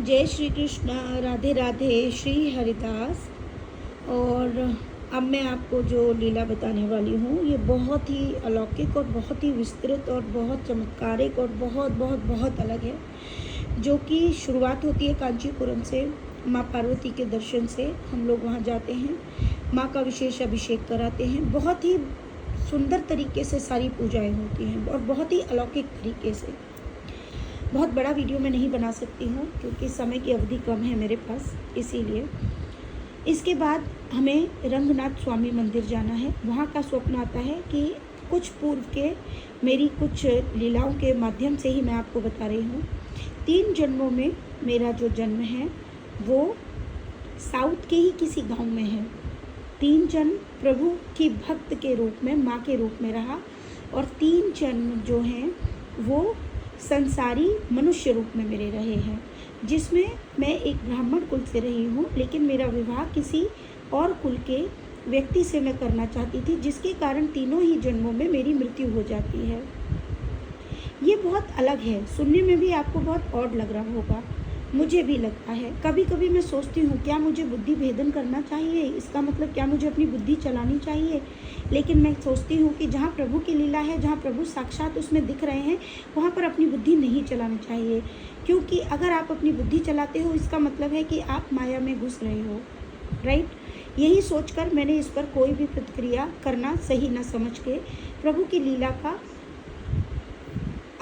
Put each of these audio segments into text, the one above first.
जय श्री कृष्ण, राधे राधे, श्री हरिदास। और अब मैं आपको जो लीला बताने वाली हूँ ये बहुत ही अलौकिक और बहुत ही विस्तृत और बहुत चमत्कारिक और बहुत बहुत बहुत अलग है, जो कि शुरुआत होती है कांचीपुरम से। माँ पार्वती के दर्शन से हम लोग वहाँ जाते हैं, माँ का विशेष अभिषेक कराते हैं। बहुत ही सुंदर तरीके से सारी पूजाएं होती हैं और बहुत ही अलौकिक तरीके से। बहुत बड़ा वीडियो मैं नहीं बना सकती हूँ क्योंकि समय की अवधि कम है मेरे पास, इसीलिए। इसके बाद हमें रंगनाथ स्वामी मंदिर जाना है। वहाँ का स्वप्न आता है कि कुछ पूर्व के मेरी कुछ लीलाओं के माध्यम से ही मैं आपको बता रही हूँ। 3 जन्मों में मेरा जो जन्म है वो साउथ के ही किसी गांव में है। 3 जन्म प्रभु की भक्त के रूप में, माँ के रूप में रहा, और 3 जन्म जो हैं वो संसारी मनुष्य रूप में मेरे रहे हैं, जिसमें मैं एक ब्राह्मण कुल से रही हूँ, लेकिन मेरा विवाह किसी और कुल के व्यक्ति से मैं करना चाहती थी, जिसके कारण तीनों ही जन्मों में मेरी मृत्यु हो जाती है। ये बहुत अलग है, सुनने में भी आपको बहुत ऑड लग रहा होगा, मुझे भी लगता है। कभी कभी मैं सोचती हूँ क्या मुझे बुद्धि भेदन करना चाहिए, इसका मतलब क्या मुझे अपनी बुद्धि चलानी चाहिए। लेकिन मैं सोचती हूँ कि जहाँ प्रभु की लीला है, जहाँ प्रभु साक्षात उसमें दिख रहे हैं, वहाँ पर अपनी बुद्धि नहीं चलानी चाहिए। क्योंकि अगर आप अपनी बुद्धि चलाते हो इसका मतलब है कि आप माया में घुस रहे हो, राइट। यही सोचकर मैंने इस पर कोई भी प्रतिक्रिया करना सही न समझ के प्रभु की लीला का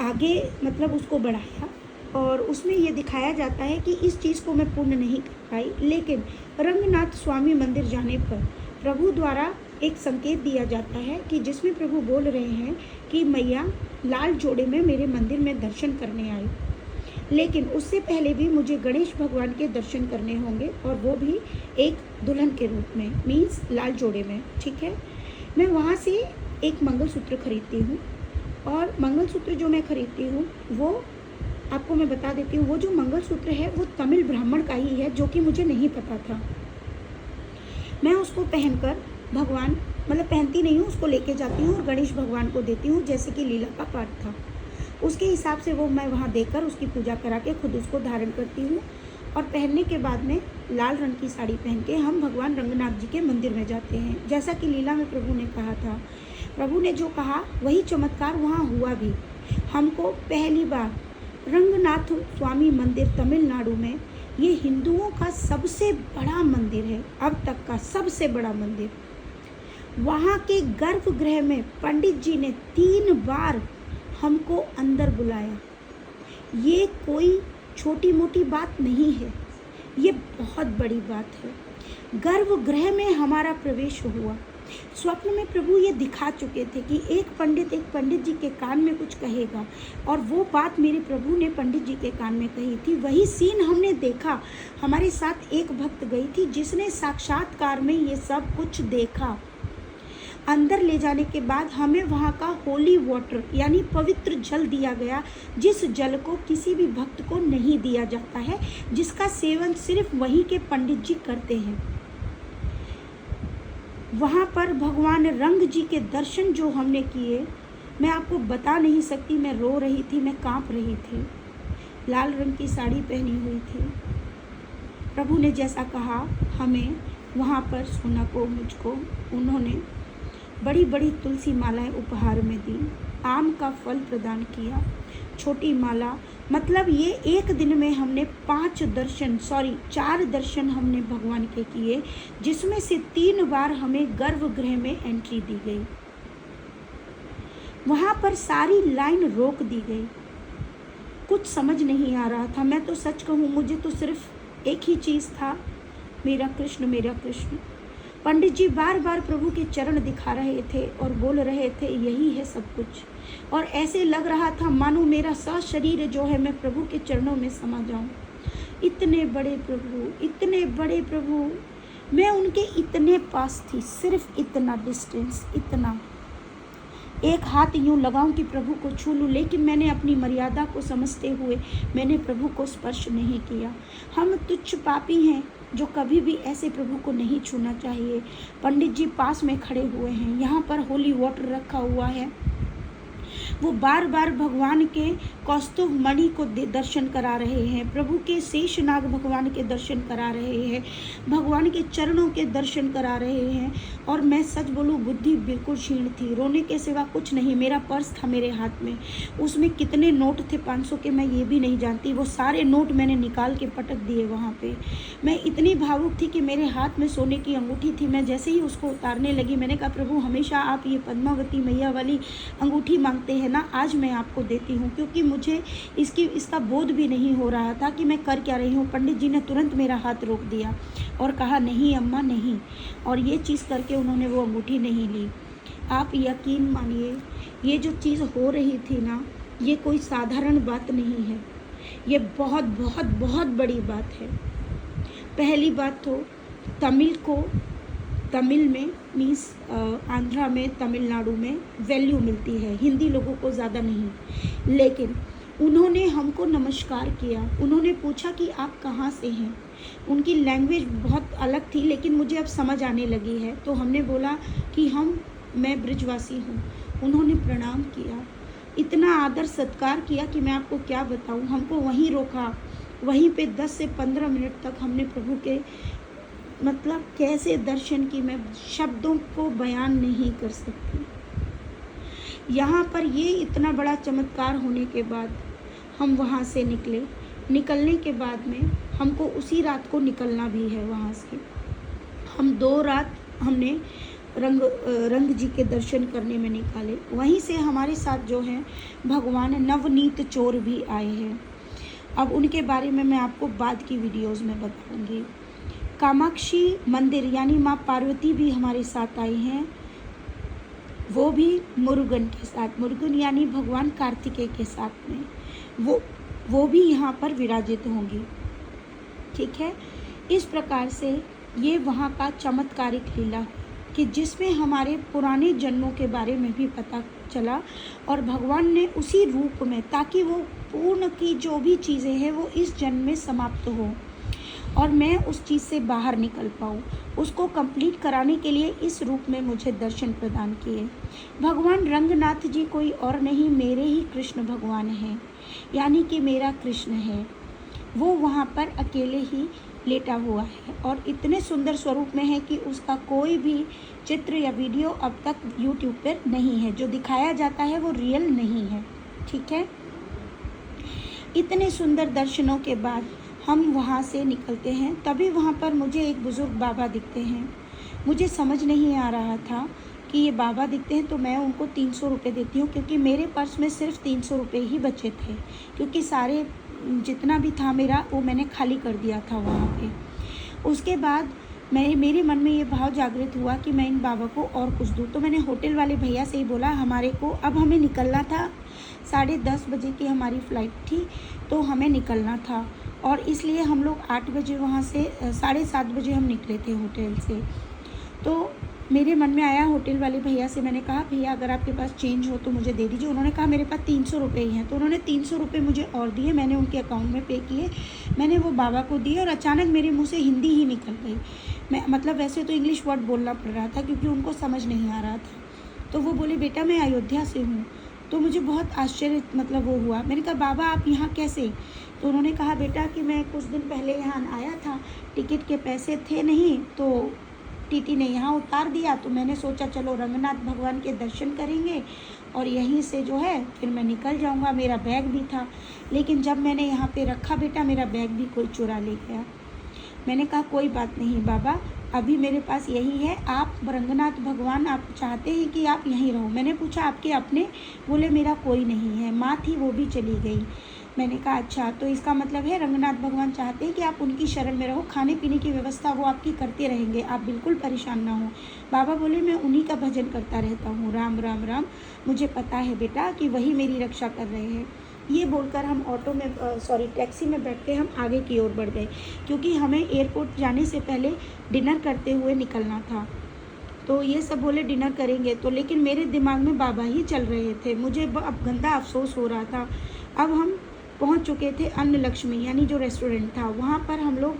आगे मतलब उसको बढ़ाया। और उसमें ये दिखाया जाता है कि इस चीज़ को मैं पूर्ण नहीं कर पाई, लेकिन रंगनाथ स्वामी मंदिर जाने पर प्रभु द्वारा एक संकेत दिया जाता है कि जिसमें प्रभु बोल रहे हैं कि मैया लाल जोड़े में मेरे मंदिर में दर्शन करने आई, लेकिन उससे पहले भी मुझे गणेश भगवान के दर्शन करने होंगे, और वो भी एक दुल्हन के रूप में, मीन्स लाल जोड़े में। ठीक है, मैं वहाँ से एक मंगलसूत्र खरीदती हूँ, और मंगलसूत्र जो मैं खरीदती हूँ वो आपको मैं बता देती हूँ। वो जो मंगलसूत्र है वो तमिल ब्राह्मण का ही है, जो कि मुझे नहीं पता था। मैं उसको पहनकर भगवान मतलब पहनती नहीं हूँ, उसको लेके जाती हूँ और गणेश भगवान को देती हूँ, जैसे कि लीला का पाठ था उसके हिसाब से। वो मैं वहाँ देकर उसकी पूजा करा के खुद उसको धारण करती हूँ, और पहनने के बाद में लाल रंग की साड़ी पहन के हम भगवान रंगनाथ जी के मंदिर में जाते हैं। जैसा कि लीला में प्रभु ने कहा था, प्रभु ने जो कहा वही चमत्कार वहाँ हुआ भी। हमको पहली बार रंगनाथ स्वामी मंदिर तमिलनाडु में, ये हिंदुओं का सबसे बड़ा मंदिर है, अब तक का सबसे बड़ा मंदिर। वहाँ के गर्भगृह में पंडित जी ने 3 बार हमको अंदर बुलाया। ये कोई छोटी मोटी बात नहीं है, ये बहुत बड़ी बात है। गर्भगृह में हमारा प्रवेश हुआ। स्वप्न में प्रभु ये दिखा चुके थे कि एक पंडित जी के कान में कुछ कहेगा, और वो बात मेरे प्रभु ने पंडित जी के कान में कही थी। वही सीन हमने देखा। हमारे साथ एक भक्त गई थी जिसने साक्षात्कार में ये सब कुछ देखा। अंदर ले जाने के बाद हमें वहाँ का होली वाटर यानी पवित्र जल दिया गया, जिस जल को किसी भी भक्त को नहीं दिया जाता है, जिसका सेवन सिर्फ वहीं के पंडित जी करते हैं। वहाँ पर भगवान रंग जी के दर्शन जो हमने किए, मैं आपको बता नहीं सकती। मैं रो रही थी, मैं कांप रही थी। लाल रंग की साड़ी पहनी हुई थी। प्रभु ने जैसा कहा, हमें वहाँ पर सोना को, मुझको उन्होंने बड़ी बड़ी तुलसी मालाएं उपहार में दी, आम का फल प्रदान किया, छोटी माला। मतलब ये एक दिन में हमने 4 दर्शन हमने भगवान के किए, जिसमें से 3 बार हमें गर्भगृह में एंट्री दी गई। वहाँ पर सारी लाइन रोक दी गई। कुछ समझ नहीं आ रहा था। मैं तो सच कहूँ, मुझे तो सिर्फ एक ही चीज़ था, मेरा कृष्ण, मेरा कृष्ण। पंडित जी बार बार प्रभु के चरण दिखा रहे थे और बोल रहे थे यही है सब कुछ, और ऐसे लग रहा था मानो मेरा शरीर जो है मैं प्रभु के चरणों में समा जाऊं। इतने बड़े प्रभु, इतने बड़े प्रभु, मैं उनके इतने पास थी, सिर्फ इतना डिस्टेंस, इतना एक हाथ यूं लगाऊं कि प्रभु को छू लूं, लेकिन मैंने अपनी मर्यादा को समझते हुए मैंने प्रभु को स्पर्श नहीं किया। हम तुच्छ पापी हैं जो कभी भी ऐसे प्रभु को नहीं छूना चाहिए। पंडित जी पास में खड़े हुए हैं, यहाँ पर होली वाटर रखा हुआ है। वो बार बार भगवान के कौस्तुभ मणि को दर्शन करा रहे हैं, प्रभु के शेषनाग भगवान के दर्शन करा रहे हैं, भगवान के चरणों के दर्शन करा रहे हैं। और मैं सच बोलूँ, बुद्धि बिल्कुल क्षीण थी, रोने के सिवा कुछ नहीं। मेरा पर्स था मेरे हाथ में, उसमें कितने नोट थे 500 के मैं ये भी नहीं जानती। वो सारे नोट मैंने निकाल के पटक दिए वहाँ पे। मैं इतनी भावुक थी कि मेरे हाथ में सोने की अंगूठी थी। मैं जैसे ही उसको उतारने लगी, मैंने कहा प्रभु हमेशा आप ये पद्मावती मैया वाली अंगूठी मांगते हैं ना, आज मैं आपको देती हूँ, क्योंकि मुझे इसका बोध भी नहीं हो रहा था कि मैं कर क्या रही हूँ। पंडित जी ने तुरंत मेरा हाथ रोक दिया और कहा नहीं अम्मा नहीं, और ये चीज़ करके उन्होंने वो अंगूठी नहीं ली। आप यकीन मानिए, ये जो चीज़ हो रही थी ना, ये कोई साधारण बात नहीं है, ये बहुत बहुत बहुत बड़ी बात है। पहली बात तो तमिल में मीन्स आंध्रा में, तमिलनाडु में वैल्यू मिलती है, हिंदी लोगों को ज़्यादा नहीं। लेकिन उन्होंने हमको नमस्कार किया, उन्होंने पूछा कि आप कहाँ से हैं। उनकी लैंग्वेज बहुत अलग थी, लेकिन मुझे अब समझ आने लगी है। तो हमने बोला कि मैं ब्रिजवासी हूँ। उन्होंने प्रणाम किया, इतना आदर सत्कार किया कि मैं आपको क्या बताऊँ। हमको वहीं रोका, वहीं पे 10 से 15 मिनट तक हमने प्रभु के मतलब कैसे दर्शन की मैं शब्दों को बयान नहीं कर सकती। यहाँ पर ये इतना बड़ा चमत्कार होने के बाद हम वहाँ से निकलने के बाद में हमको उसी रात को निकलना भी है वहाँ से। हम 2 रात हमने रंग जी के दर्शन करने में निकाले। वहीं से हमारे साथ जो है भगवान नवनीत चोर भी आए हैं। अब उनके बारे में मैं आपको बाद की वीडियोज़ में बताऊँगी। कामाक्षी मंदिर यानी माँ पार्वती भी हमारे साथ आई हैं, वो भी मुरुगन के साथ, मुरुगन यानी भगवान कार्तिकेय के साथ में वो भी यहाँ पर विराजित होंगी। ठीक है, इस प्रकार से ये वहाँ का चमत्कारिक लीला कि जिसमें हमारे पुराने जन्मों के बारे में भी पता चला, और भगवान ने उसी रूप में, ताकि वो पूर्ण की जो भी चीज़ें हैं वो इस जन्म में समाप्त हो और मैं उस चीज़ से बाहर निकल पाऊँ, उसको कंप्लीट कराने के लिए इस रूप में मुझे दर्शन प्रदान किए। भगवान रंगनाथ जी कोई और नहीं, मेरे ही कृष्ण भगवान हैं, यानी कि मेरा कृष्ण है। वो वहाँ पर अकेले ही लेटा हुआ है और इतने सुंदर स्वरूप में है कि उसका कोई भी चित्र या वीडियो अब तक YouTube पर नहीं है। जो दिखाया जाता है वो रियल नहीं है। ठीक है, इतने सुंदर दर्शनों के बाद हम वहाँ से निकलते हैं। तभी वहाँ पर मुझे एक बुज़ुर्ग बाबा दिखते हैं। मुझे समझ नहीं आ रहा था कि ये बाबा दिखते हैं, तो मैं उनको 300 रुपये देती हूँ, क्योंकि मेरे पर्स में सिर्फ 300 रुपये ही बचे थे, क्योंकि सारे जितना भी था मेरा वो मैंने खाली कर दिया था वहाँ पे। उसके बाद मेरे मन में ये भाव जागृत हुआ कि मैं इन बाबा को और कुछ दूँ। तो मैंने होटल वाले भैया से ही बोला, अब हमें निकलना था, 10:30 बजे की हमारी फ़्लाइट थी, तो हमें निकलना था, और इसलिए हम लोग 8 बजे वहाँ से 7:30 बजे हम निकले थे होटल से। तो मेरे मन में आया, होटल वाले भैया से मैंने कहा, भैया अगर आपके पास चेंज हो तो मुझे दे दीजिए। उन्होंने कहा मेरे पास 300 रुपये ही हैं। तो उन्होंने 300 रुपये मुझे और दिए, मैंने उनके अकाउंट में पे किए, मैंने वो बाबा को दिए, और अचानक मेरे मुँह से हिंदी ही निकल गई। मैं मतलब वैसे तो इंग्लिश वर्ड बोलना पड़ रहा था क्योंकि उनको समझ नहीं आ रहा था। तो वो बोले बेटा मैं अयोध्या से हूँ। तो मुझे बहुत आश्चर्य वो हुआ। मैंने कहा बाबा आप यहाँ कैसे? तो उन्होंने कहा बेटा कि मैं कुछ दिन पहले यहाँ आया था, टिकट के पैसे थे नहीं तो टीटी ने यहाँ उतार दिया, तो मैंने सोचा चलो रंगनाथ भगवान के दर्शन करेंगे और यहीं से जो है फिर मैं निकल जाऊँगा। मेरा बैग भी था, लेकिन जब मैंने यहाँ पे रखा बेटा मेरा बैग भी कोई चुरा ले गया। मैंने कहा कोई बात नहीं बाबा, अभी मेरे पास यही है, आप रंगनाथ भगवान आप चाहते हैं कि आप यहीं रहो। मैंने पूछा आपके अपने? बोले मेरा कोई नहीं है, माँ थी वो भी चली गई। मैंने कहा अच्छा, तो इसका मतलब है रंगनाथ भगवान चाहते हैं कि आप उनकी शरण में रहो, खाने पीने की व्यवस्था वो आपकी करते रहेंगे, आप बिल्कुल परेशान ना हो। बाबा बोले मैं उन्हीं का भजन करता रहता हूँ, राम राम राम, मुझे पता है बेटा कि वही मेरी रक्षा कर रहे हैं। ये बोलकर हम टैक्सी में बैठ के हम आगे की ओर बढ़ गए, क्योंकि हमें एयरपोर्ट जाने से पहले डिनर करते हुए निकलना था। तो ये सब बोले डिनर करेंगे, तो लेकिन मेरे दिमाग में बाबा ही चल रहे थे। मुझे अब गंदा अफसोस हो रहा था। अब हम पहुंच चुके थे अन्न लक्ष्मी यानी जो रेस्टोरेंट था, वहाँ पर हम लोग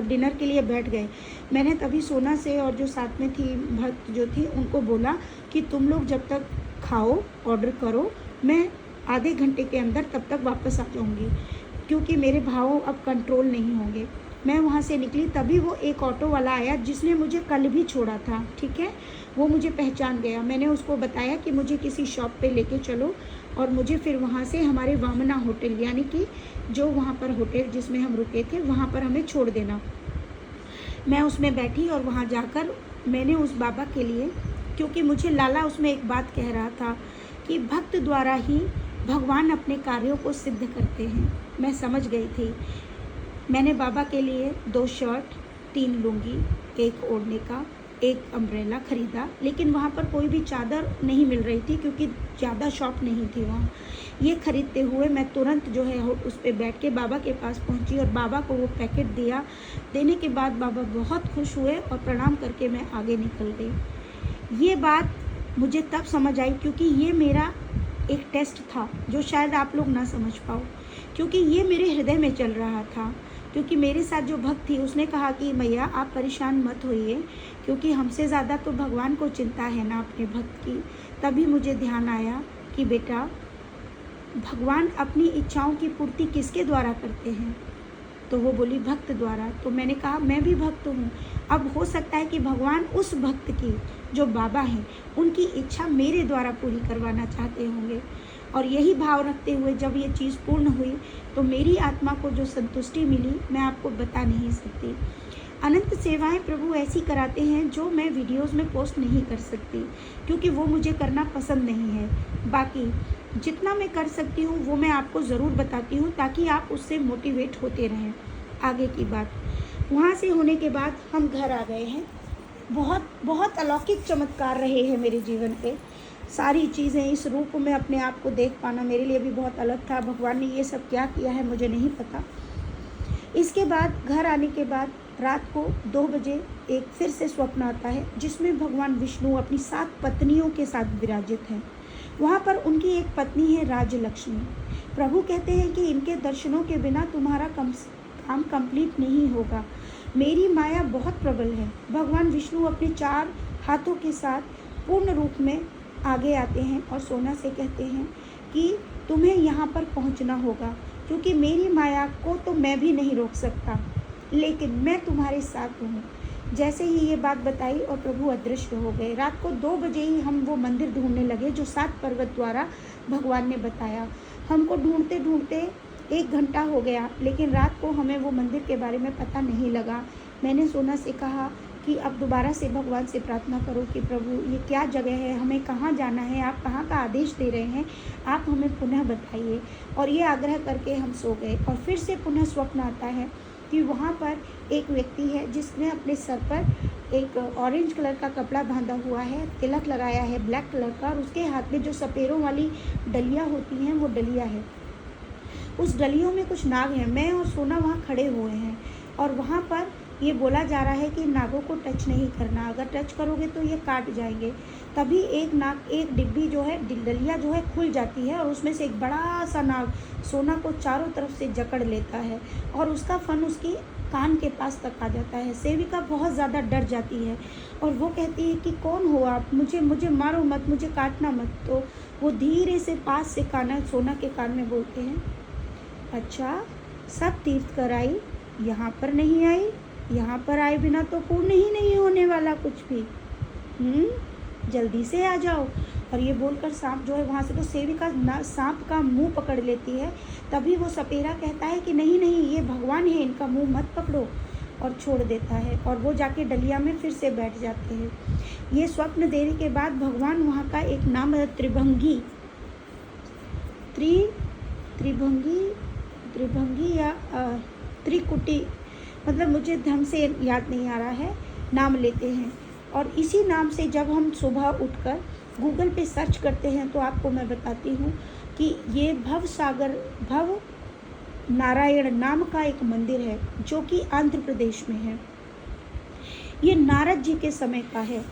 डिनर के लिए बैठ गए। मैंने तभी सोना से और जो साथ में थी भक्त जो थी उनको बोला कि तुम लोग जब तक खाओ ऑर्डर करो, मैं आधे घंटे के अंदर तब तक वापस आ जाऊँगी, क्योंकि मेरे भाव अब कंट्रोल नहीं होंगे। मैं वहाँ से निकली, तभी वो एक ऑटो वाला आया जिसने मुझे कल भी छोड़ा था, ठीक है। वो मुझे पहचान गया। मैंने उसको बताया कि मुझे किसी शॉप पे लेके चलो और मुझे फिर वहाँ से हमारे वामना होटल, यानी कि जो वहाँ पर होटल जिसमें हम रुके थे, वहाँ पर हमें छोड़ देना। मैं उसमें बैठी और वहाँ जाकर मैंने उस बाबा के लिए, क्योंकि मुझे लाला उसमें एक बात कह रहा था कि भक्त द्वारा ही भगवान अपने कार्यों को सिद्ध करते हैं, मैं समझ गई थी। मैंने बाबा के लिए 2 शर्ट, 3 लुंगी, 1 ओढ़ने का, 1 अम्ब्रेला खरीदा, लेकिन वहाँ पर कोई भी चादर नहीं मिल रही थी क्योंकि ज़्यादा शॉप नहीं थी वहाँ। ये खरीदते हुए मैं तुरंत जो है उस पे बैठ के बाबा के पास पहुँची और बाबा को वो पैकेट दिया। देने के बाद बाबा बहुत खुश हुए और प्रणाम करके मैं आगे निकल गई। ये बात मुझे तब समझ आई क्योंकि ये मेरा एक टेस्ट था जो शायद आप लोग ना समझ पाओ, क्योंकि ये मेरे हृदय में चल रहा था। क्योंकि मेरे साथ जो भक्त थी उसने कहा कि मैया आप परेशान मत होइए, क्योंकि हमसे ज़्यादा तो भगवान को चिंता है ना अपने भक्त की। तभी मुझे ध्यान आया कि बेटा, भगवान अपनी इच्छाओं की पूर्ति किसके द्वारा करते हैं? तो वो बोली भक्त द्वारा। तो मैंने कहा मैं भी भक्त हूँ। अब हो सकता है कि भगवान उस भक्त की, जो बाबा हैं, उनकी इच्छा मेरे द्वारा पूरी करवाना चाहते होंगे। और यही भाव रखते हुए जब ये चीज़ पूर्ण हुई तो मेरी आत्मा को जो संतुष्टि मिली मैं आपको बता नहीं सकती। अनंत सेवाएं प्रभु ऐसी कराते हैं जो मैं वीडियोस में पोस्ट नहीं कर सकती, क्योंकि वो मुझे करना पसंद नहीं है। बाकी जितना मैं कर सकती हूँ वो मैं आपको ज़रूर बताती हूँ, ताकि आप उससे मोटिवेट होते रहें। आगे की बात, वहाँ से होने के बाद हम घर आ गए हैं। बहुत बहुत अलौकिक चमत्कार रहे हैं मेरे जीवन पे। सारी चीज़ें इस रूप में अपने आप को देख पाना मेरे लिए भी बहुत अलग था। भगवान ने ये सब क्या किया है मुझे नहीं पता। इसके बाद घर आने के बाद रात को 2 बजे एक फिर से स्वप्न आता है जिसमें भगवान विष्णु अपनी 7 पत्नियों के साथ विराजित हैं। वहाँ पर उनकी एक पत्नी है राजलक्ष्मी। प्रभु कहते हैं कि इनके दर्शनों के बिना तुम्हारा काम कंप्लीट नहीं होगा। मेरी माया बहुत प्रबल है। भगवान विष्णु अपने 4 हाथों के साथ पूर्ण रूप में आगे आते हैं और सोना से कहते हैं कि तुम्हें यहाँ पर पहुँचना होगा, क्योंकि मेरी माया को तो मैं भी नहीं रोक सकता, लेकिन मैं तुम्हारे साथ हूँ। जैसे ही ये बात बताई और प्रभु अदृश्य हो गए। रात को 2 बजे ही हम वो मंदिर ढूंढने लगे जो 7 पर्वत द्वारा भगवान ने बताया। हमको ढूंढते ढूंढते 1 घंटा हो गया, लेकिन रात को हमें वो मंदिर के बारे में पता नहीं लगा। मैंने सोना से कहा कि अब दोबारा से भगवान से प्रार्थना करो कि प्रभु ये क्या जगह है, हमें कहाँ जाना है, आप कहाँ का आदेश दे रहे हैं, आप हमें पुनः बताइए। और ये आग्रह करके हम सो गए। और फिर से पुनः स्वप्न आता है कि वहाँ पर एक व्यक्ति है जिसने अपने सर पर एक ऑरेंज कलर का कपड़ा बांधा हुआ है, तिलक लगाया है ब्लैक कलर का, और उसके हाथ में जो सपेरों वाली डलियाँ होती हैं वो डलिया है। उस डलियों में कुछ नाग हैं। मैं और सोना वहाँ खड़े हुए हैं और वहाँ पर ये बोला जा रहा है कि नागों को टच नहीं करना, अगर टच करोगे तो ये काट जाएंगे। तभी एक डिब्बी जो है, डलिया जो है खुल जाती है और उसमें से एक बड़ा सा नाग सोना को चारों तरफ से जकड़ लेता है और उसका फन उसकी कान के पास तक आ जाता है। सेविका बहुत ज़्यादा डर जाती है और वो कहती है कि कौन हो आप, मुझे मारो मत, मुझे काटना मत। तो वो धीरे से पास से सोना के कान में बोलते हैं, अच्छा सब तीर्थ कर आई, यहाँ पर नहीं आई, यहाँ पर आए बिना तो पूर्ण ही नहीं होने वाला कुछ भी, जल्दी से आ जाओ। और ये बोलकर सांप जो है वहाँ से, तो सेविका सांप का मुंह पकड़ लेती है। तभी वो सपेरा कहता है कि नहीं नहीं, ये भगवान है, इनका मुंह मत पकड़ो, और छोड़ देता है। और वो जाके डलिया में फिर से बैठ जाते हैं। ये स्वप्न देने के बाद भगवान वहाँ का एक नाम है त्रिभंगी या त्रिकुटी, मतलब मुझे ढंग से याद नहीं आ रहा है, नाम लेते हैं। और इसी नाम से जब हम सुबह उठकर गूगल पे सर्च करते हैं तो आपको मैं बताती हूँ कि ये भव नारायण नाम का एक मंदिर है जो कि आंध्र प्रदेश में है। ये नारद जी के समय का है,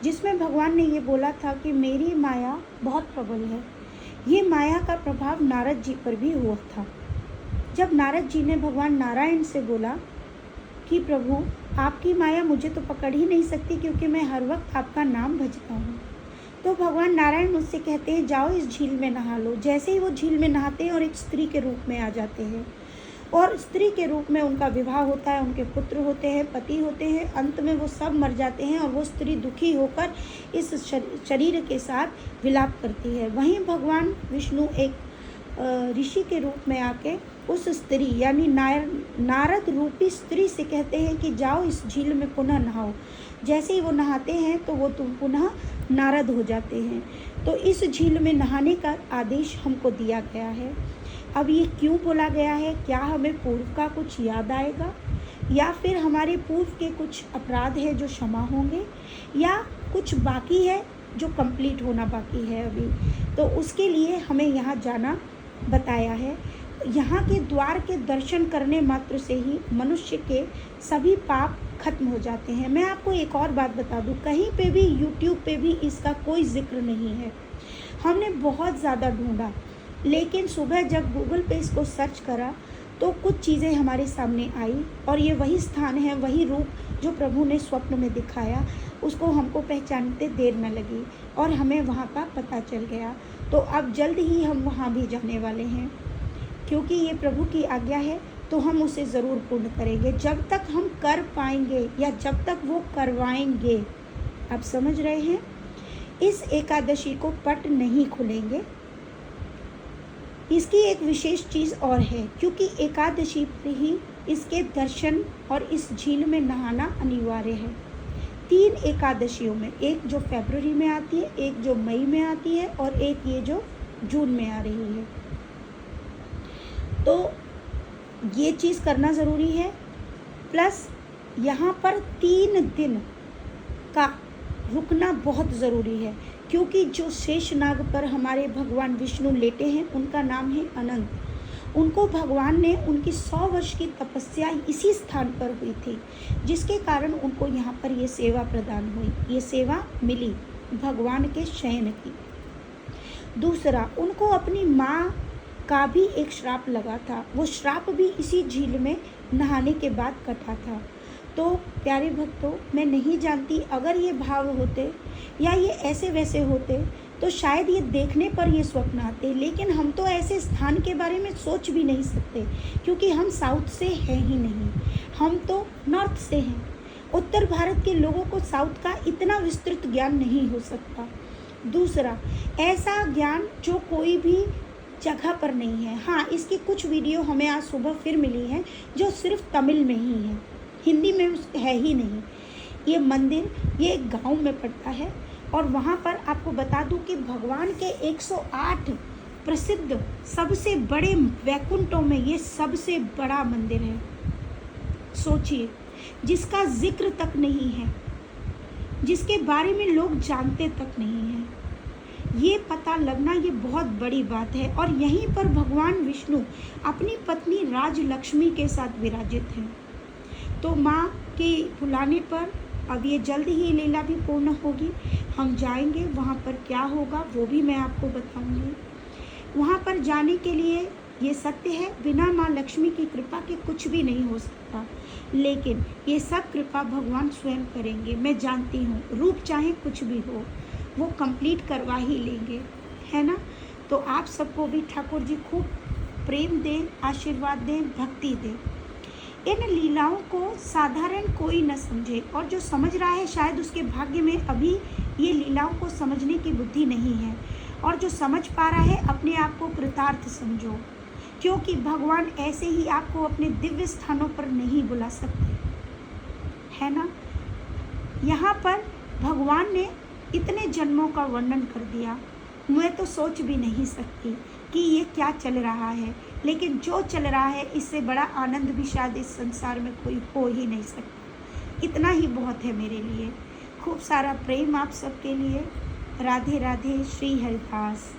जिसमें भगवान ने ये बोला था कि मेरी माया बहुत प्रबल है। ये माया का प्रभाव नारद जी पर भी हुआ था। जब नारद जी ने भगवान नारायण से बोला कि प्रभु आपकी माया मुझे तो पकड़ ही नहीं सकती, क्योंकि मैं हर वक्त आपका नाम भजता हूँ, तो भगवान नारायण मुझसे कहते हैं जाओ इस झील में नहा लो। जैसे ही वो झील में नहाते हैं और एक स्त्री के रूप में आ जाते हैं और स्त्री के रूप में उनका विवाह होता है, उनके पुत्र होते हैं, पति होते हैं, अंत में वो सब मर जाते हैं और वो स्त्री दुखी होकर इस शरीर के साथ विलाप करती है। वहीं भगवान विष्णु एक ऋषि के रूप में आके उस स्त्री यानी नारद रूपी स्त्री से कहते हैं कि जाओ इस झील में पुनः नहाओ। जैसे ही वो नहाते हैं तो वो तुम पुनः नारद हो जाते हैं। तो इस झील में नहाने का आदेश हमको दिया गया है। अब ये क्यों बोला गया है? क्या हमें पूर्व का कुछ याद आएगा, या फिर हमारे पूर्व के कुछ अपराध है जो क्षमा होंगे, या कुछ बाकी है जो कंप्लीट होना बाकी है अभी? तो उसके लिए हमें यहाँ जाना बताया है। यहाँ के द्वार के दर्शन करने मात्र से ही मनुष्य के सभी पाप खत्म हो जाते हैं। मैं आपको एक और बात बता दूँ, कहीं पे भी यूट्यूब पे भी इसका कोई जिक्र नहीं है। हमने बहुत ज़्यादा ढूंढा, लेकिन सुबह जब गूगल पे इसको सर्च करा तो कुछ चीज़ें हमारे सामने आई और ये वही स्थान है, वही रूप जो प्रभु ने स्वप्न में दिखाया, उसको हमको पहचानते देर न लगी और हमें वहाँ का पता चल गया। तो अब जल्द ही हम वहाँ भी जाने वाले हैं, क्योंकि ये प्रभु की आज्ञा है तो हम उसे ज़रूर पूर्ण करेंगे जब तक हम कर पाएंगे या जब तक वो करवाएंगे। आप समझ रहे हैं? इस एकादशी को पट नहीं खुलेंगे। इसकी एक विशेष चीज़ और है, क्योंकि एकादशी पर ही इसके दर्शन और इस झील में नहाना अनिवार्य है। 3 एकादशियों में, एक जो फरवरी में आती है, एक जो मई में आती है और एक ये जो जून में आ रही है। तो ये चीज़ करना ज़रूरी है। प्लस यहाँ पर 3 दिन का रुकना बहुत ज़रूरी है, क्योंकि जो शेषनाग पर हमारे भगवान विष्णु लेटे हैं उनका नाम है अनंत। उनको भगवान ने उनकी 100 वर्ष की तपस्या इसी स्थान पर हुई थी, जिसके कारण उनको यहाँ पर ये सेवा प्रदान हुई, ये सेवा मिली भगवान के शयन की। दूसरा, उनको अपनी माँ का भी एक श्राप लगा था। वो श्राप भी इसी झील में नहाने के बाद कटा था। तो प्यारे भक्तों, मैं नहीं जानती अगर ये भाव होते या ये ऐसे वैसे होते तो शायद ये देखने पर ये स्वप्न आते, लेकिन हम तो ऐसे स्थान के बारे में सोच भी नहीं सकते, क्योंकि हम साउथ से हैं ही नहीं, हम तो नॉर्थ से हैं। उत्तर भारत के लोगों को साउथ का इतना विस्तृत ज्ञान नहीं हो सकता। दूसरा, ऐसा ज्ञान जो कोई भी जगह पर नहीं है। हाँ, इसकी कुछ वीडियो हमें आज सुबह फिर मिली है जो सिर्फ तमिल में ही है, हिंदी में है ही नहीं। ये मंदिर ये एक गांव में पड़ता है और वहाँ पर आपको बता दूं कि भगवान के 108 प्रसिद्ध सबसे बड़े वैकुंठों में ये सबसे बड़ा मंदिर है। सोचिए, जिसका जिक्र तक नहीं है, जिसके बारे में लोग जानते तक नहीं हैं, ये पता लगना ये बहुत बड़ी बात है। और यहीं पर भगवान विष्णु अपनी पत्नी राजलक्ष्मी के साथ विराजित हैं। तो माँ के बुलाने पर अब ये जल्द ही लीला भी पूर्ण होगी। हम जाएंगे, वहाँ पर क्या होगा वो भी मैं आपको बताऊंगी। वहाँ पर जाने के लिए ये सत्य है, बिना माँ लक्ष्मी की कृपा के कुछ भी नहीं हो सकता, लेकिन ये सब कृपा भगवान स्वयं करेंगे। मैं जानती हूँ, रूप चाहे कुछ भी हो वो कंप्लीट करवा ही लेंगे, है ना। तो आप सबको भी ठाकुर जी खूब प्रेम दें, आशीर्वाद दें, भक्ति दें। इन लीलाओं को साधारण कोई न समझे, और जो समझ रहा है शायद उसके भाग्य में अभी ये लीलाओं को समझने की बुद्धि नहीं है, और जो समझ पा रहा है अपने आप को कृतार्थ समझो, क्योंकि भगवान ऐसे ही आपको अपने दिव्य स्थानों पर नहीं बुला सकते, है ना। यहाँ पर भगवान ने इतने जन्मों का वर्णन कर दिया, मैं तो सोच भी नहीं सकती कि ये क्या चल रहा है, लेकिन जो चल रहा है इससे बड़ा आनंद भी शायद इस संसार में कोई हो ही नहीं सकता। इतना ही बहुत है मेरे लिए। खूब सारा प्रेम आप सबके लिए। राधे राधे। श्री हरिदास।